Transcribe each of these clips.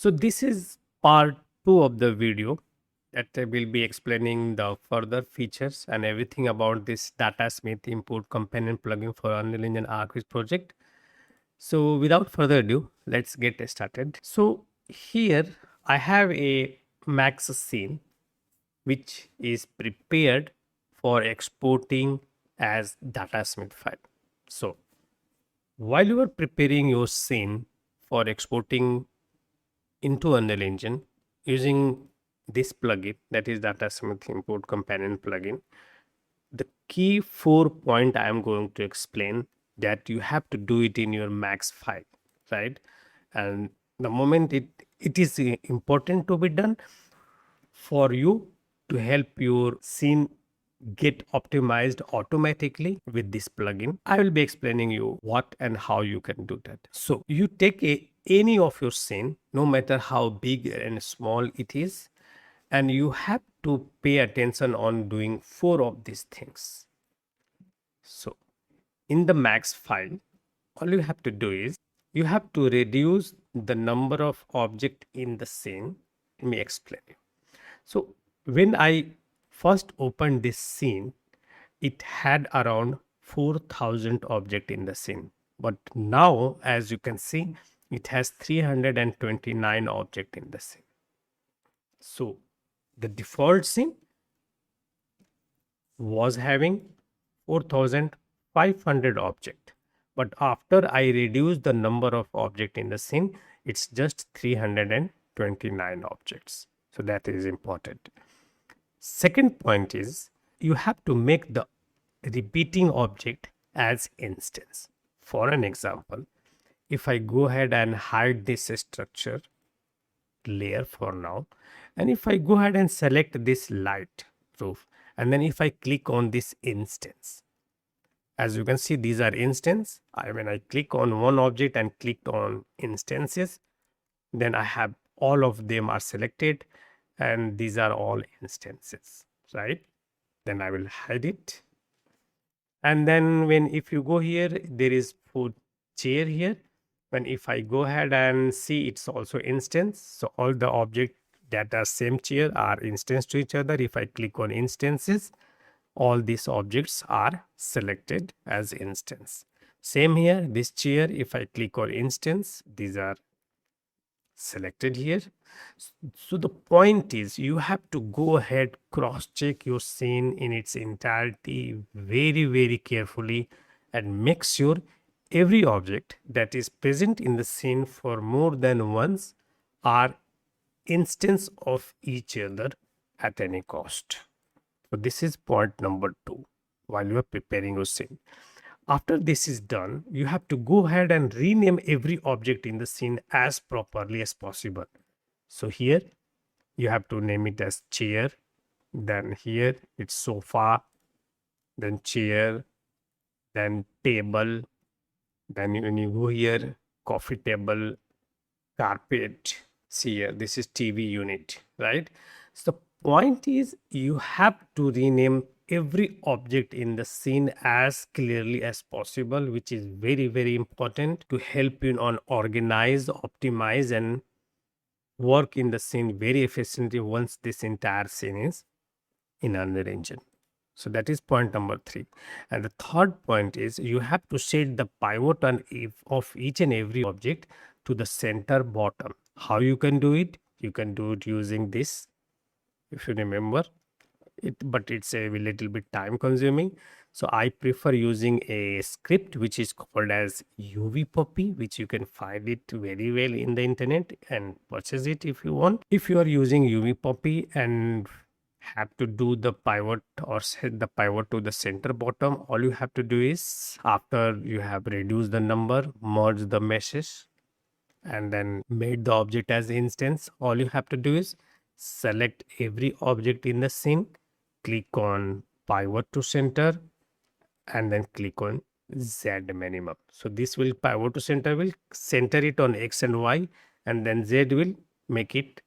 So this is part 2 of the video that I will be explaining the further features and everything about this Datasmith import companion plugin for Unreal Engine archviz project. So without further ado, let's get started. So here I have a max scene which is prepared for exporting as Datasmith file. So while you are preparing your scene for exporting into Unreal Engine using this plugin, that is Datasmith import companion plugin, the key 4 point I am going to explain, that you have to do it in your max file, right? And the moment it is important to be done for you to help your scene get optimized automatically with this plugin. I will be explaining you what and how you can do that. So you take any of your scene, no matter how big and small it is, and you have to pay attention on doing 4 of these things. So in the max file, all you have to do is you have to reduce the number of object in the scene. Let me explain you. So when I first opened this scene, it had around 4,000 object in the scene. But now, as you can see, it has 329 object in the scene. So the default scene was having 4,500 object. But after I reduce the number of object in the scene, it's just 329 objects. So that is important. Second point is you have to make the repeating object as instance. For an example, if I go ahead and hide this structure layer for now, and if I go ahead and select this light roof, and then if I click on this instance, as you can see, these are instance. When I click on one object and clicked on instances, then I have all of them are selected, and these are all instances, right? Then I will hide it. And then if you go here, there is food chair here. When if I go ahead and see, it's also instance. So all the object that are same chair are instance to each other. If I click on instances, all these objects are selected as instance. Same here, this chair, if I click on instance, these are selected here. So the point is you have to go ahead, cross check your scene in its entirety very carefully and make sure every object that is present in the scene for more than once are instance of each other at any cost. So this is point number 2 while you are preparing your scene. After this is done, you have to go ahead and rename every object in the scene as properly as possible. So here you have to name it as chair, then here it's sofa, then chair, then table, then when you go here, coffee table, carpet. See here, this is TV unit, right? So the point is you have to rename every object in the scene as clearly as possible, which is very important to help you on organize, optimize, and work in the scene very efficiently once this entire scene is in Unreal Engine. So that is point number 3. And the third point is you have to set the pivot on of each and every object to the center bottom. How you can do it? You can do it using this, if you remember it, but it's a little bit time consuming. So I prefer using a script which is called as UV Puppy, which you can find it very well in the internet and purchase it if you want. If you are using UV Puppy and have to do the pivot or set the pivot to the center bottom, all you have to do is, after you have reduced the number, merge the meshes, and then made the object as instance, all you have to do is select every object in the scene, click on pivot to center, and then click on Z minimum. So this will pivot to center, will center it on X and Y, and then Z will make it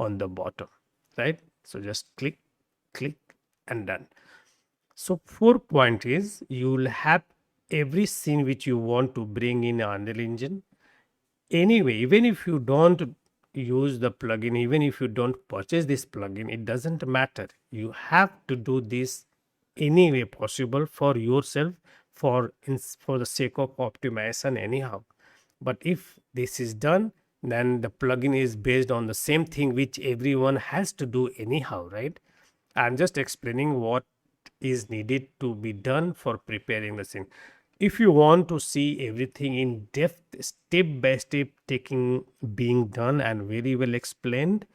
on the bottom, right? So just click and done. So 4 point is you will have every scene which you want to bring in Unreal Engine. Anyway, even if you don't use the plugin, even if you don't purchase this plugin, it doesn't matter. You have to do this any way possible for yourself, for the sake of optimization anyhow. But if this is done, then the plugin is based on the same thing which everyone has to do anyhow, right? I'm just explaining what is needed to be done for preparing the scene. If you want to see everything in depth, step by step, taking being done and very well explained,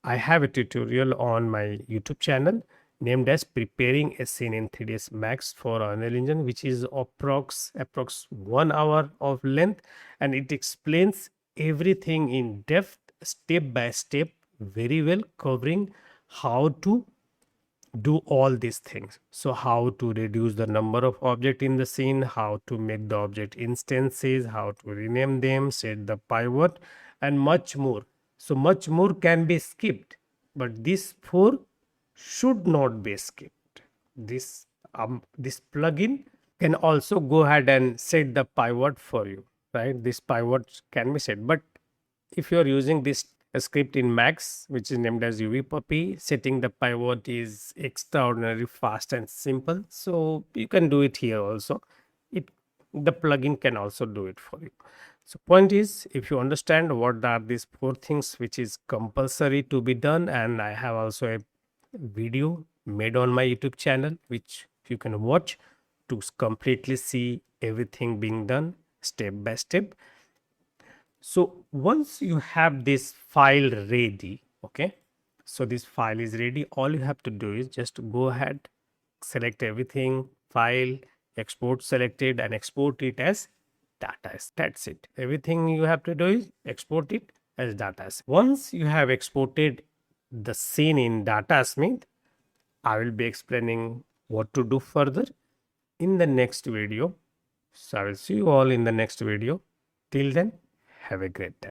I have a tutorial on my YouTube channel named as preparing a scene in 3ds Max for Unreal Engine, which is approx 1 hour of length, and it explains everything in depth, step by step, very well, covering how to do all these things. So how to reduce the number of object in the scene, how to make the object instances, how to rename them, set the pivot, and much more. So much more can be skipped, but these four should not be skipped. This plugin can also go ahead and set the pivot for you, right? This pivot can be set, but if you are using this script in Max, which is named as UV Puppy, setting the pivot is extraordinarily fast and simple. So you can do it here also. It the plugin can also do it for you. So point is, if you understand what are these four things which is compulsory to be done, and I have also a video made on my YouTube channel which you can watch to completely see everything being done step by step. So once you have this file ready, okay, so this file is ready, all you have to do is just go ahead, select everything, file, export selected, and export it as data. That's it. Everything you have to do is export it as data. Once you have exported the scene in Datasmith, I will be explaining what to do further in the next video. So I will see you all in the next video. Till then, have a great day.